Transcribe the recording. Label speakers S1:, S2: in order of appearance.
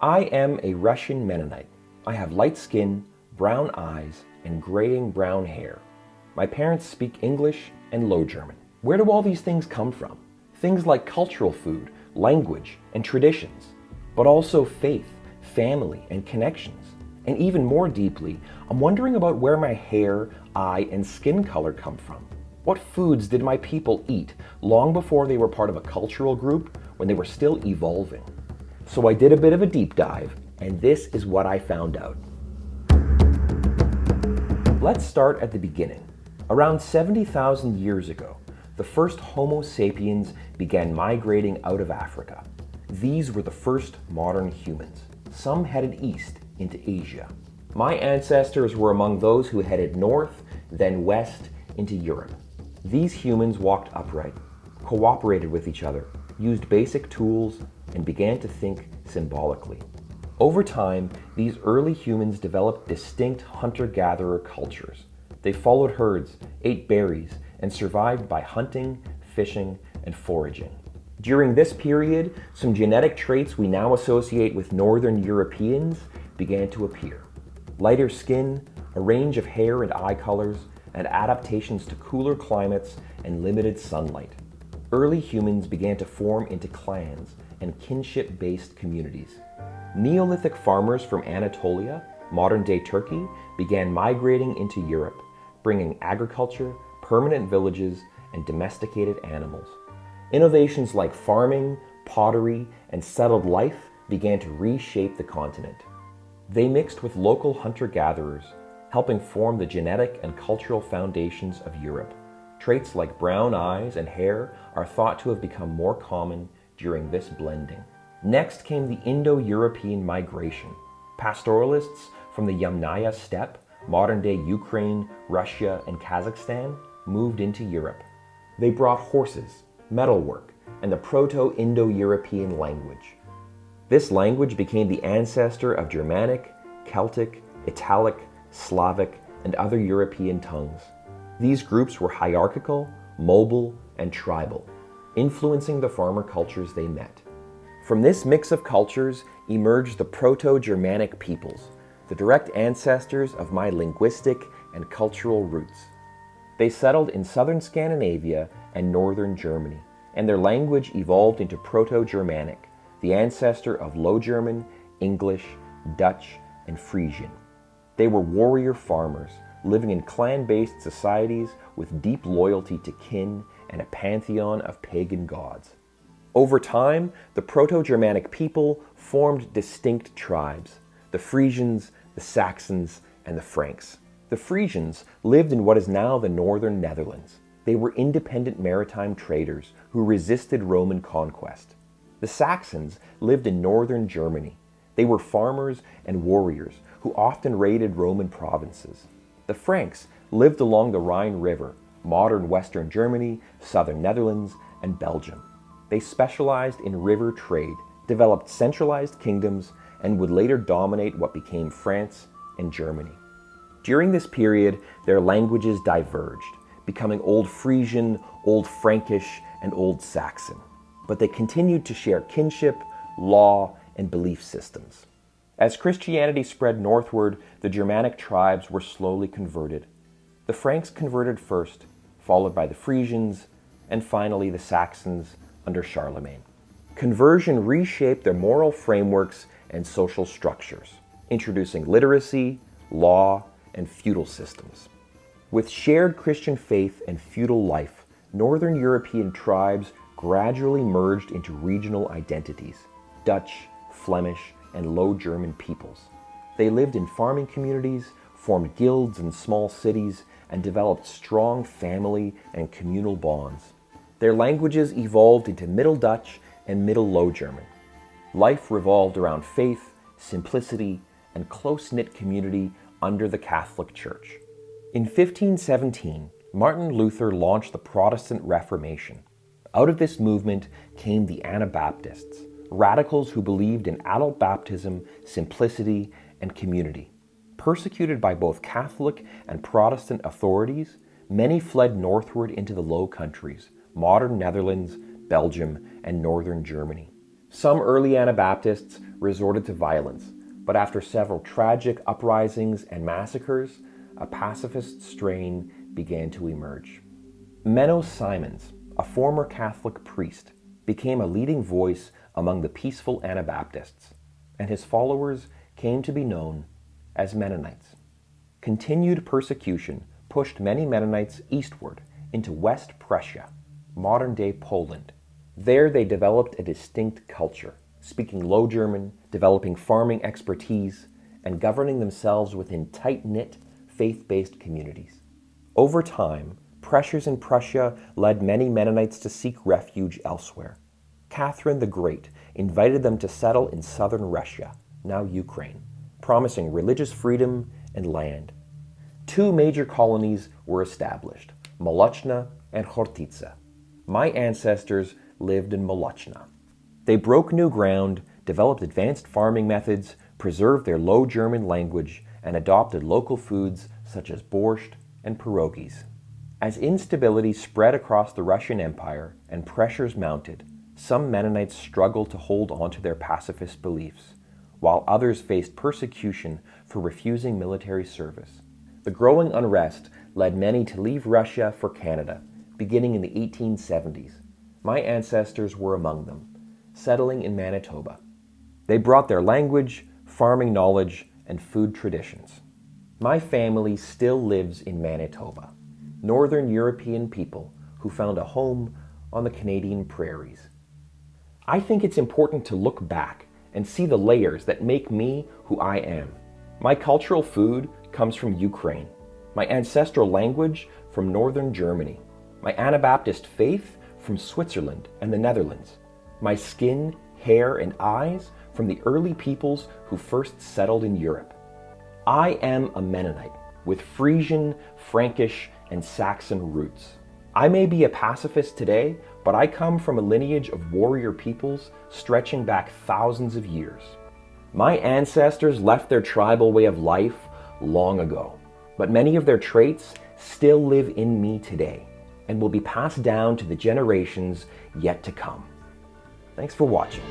S1: I am a Russian Mennonite. I have light skin, brown eyes, and graying brown hair. My parents speak English and Low German. Where do all these things come from? Things like cultural food, language, and traditions, but also faith, family, and connections. And even more deeply, I'm wondering about where my hair, eye, and skin color come from. What foods did my people eat long before they were part of a cultural group when they were still evolving? So I did a bit of a deep dive, and this is what I found out. Let's start at the beginning. Around 70,000 years ago, the first Homo sapiens began migrating out of Africa. These were the first modern humans. Some headed east into Asia. My ancestors were among those who headed north, then west into Europe. These humans walked upright, cooperated with each other, used basic tools, and began to think symbolically. Over time, these early humans developed distinct hunter-gatherer cultures. They followed herds, ate berries, and survived by hunting, fishing, and foraging. During this period, some genetic traits we now associate with Northern Europeans began to appear. Lighter skin, a range of hair and eye colors, and adaptations to cooler climates and limited sunlight. Early humans began to form into clans and kinship-based communities. Neolithic farmers from Anatolia, modern-day Turkey, began migrating into Europe, bringing agriculture, permanent villages, and domesticated animals. Innovations like farming, pottery, and settled life began to reshape the continent. They mixed with local hunter-gatherers, helping form the genetic and cultural foundations of Europe. Traits like brown eyes and hair are thought to have become more common during this blending. Next came the Indo-European migration. Pastoralists from the Yamnaya steppe, modern-day Ukraine, Russia, and Kazakhstan, moved into Europe. They brought horses, metalwork, and the Proto-Indo-European language. This language became the ancestor of Germanic, Celtic, Italic, Slavic, and other European tongues. These groups were hierarchical, mobile, and tribal, influencing the farmer cultures they met. From this mix of cultures emerged the Proto-Germanic peoples, the direct ancestors of my linguistic and cultural roots. They settled in southern Scandinavia and northern Germany, and their language evolved into Proto-Germanic, the ancestor of Low German, English, Dutch, and Frisian. They were warrior farmers, living in clan-based societies with deep loyalty to kin and a pantheon of pagan gods. Over time, the Proto-Germanic people formed distinct tribes: the Frisians, the Saxons, and the Franks. The Frisians lived in what is now the northern Netherlands. They were independent maritime traders who resisted Roman conquest. The Saxons lived in northern Germany. They were farmers and warriors who often raided Roman provinces. The Franks lived along the Rhine River, modern Western Germany, southern Netherlands, and Belgium. They specialized in river trade, developed centralized kingdoms, and would later dominate what became France and Germany. During this period, their languages diverged, becoming Old Frisian, Old Frankish, and Old Saxon. But they continued to share kinship, law, and belief systems. As Christianity spread northward, the Germanic tribes were slowly converted. The Franks converted first, followed by the Frisians, and finally the Saxons under Charlemagne. Conversion reshaped their moral frameworks and social structures, introducing literacy, law, and feudal systems. With shared Christian faith and feudal life, Northern European tribes gradually merged into regional identities: Dutch, Flemish, and Low German peoples. They lived in farming communities, formed guilds in small cities, and developed strong family and communal bonds. Their languages evolved into Middle Dutch and Middle Low German. Life revolved around faith, simplicity, and close-knit community under the Catholic Church. In 1517, Martin Luther launched the Protestant Reformation. Out of this movement came the Anabaptists, radicals who believed in adult baptism, simplicity, and community. Persecuted by both Catholic and Protestant authorities, many fled northward into the Low Countries, modern Netherlands, Belgium, and northern Germany. Some early Anabaptists resorted to violence, but after several tragic uprisings and massacres, a pacifist strain began to emerge. Menno Simons, a former Catholic priest, became a leading voice among the peaceful Anabaptists, and his followers came to be known as Mennonites. Continued persecution pushed many Mennonites eastward into West Prussia, modern-day Poland. There they developed a distinct culture, speaking Low German, developing farming expertise, and governing themselves within tight-knit, faith-based communities. Over time, pressures in Prussia led many Mennonites to seek refuge elsewhere. Catherine the Great invited them to settle in southern Russia, now Ukraine, promising religious freedom and land. Two major colonies were established, Molochna and Chortitsa. My ancestors lived in Molochna. They broke new ground, developed advanced farming methods, preserved their Low German language, and adopted local foods such as borscht and pierogies. As instability spread across the Russian Empire and pressures mounted, some Mennonites struggled to hold on to their pacifist beliefs, while others faced persecution for refusing military service. The growing unrest led many to leave Russia for Canada, beginning in the 1870s. My ancestors were among them, settling in Manitoba. They brought their language, farming knowledge, and food traditions. My family still lives in Manitoba, Northern European people who found a home on the Canadian prairies. I think it's important to look back and see the layers that make me who I am. My cultural food comes from Ukraine, my ancestral language from Northern Germany, my Anabaptist faith from Switzerland and the Netherlands, my skin, hair, and eyes from the early peoples who first settled in Europe. I am a Mennonite with Frisian, Frankish, and Saxon roots. I may be a pacifist today, but I come from a lineage of warrior peoples stretching back thousands of years. My ancestors left their tribal way of life long ago, but many of their traits still live in me today and will be passed down to the generations yet to come. Thanks for watching.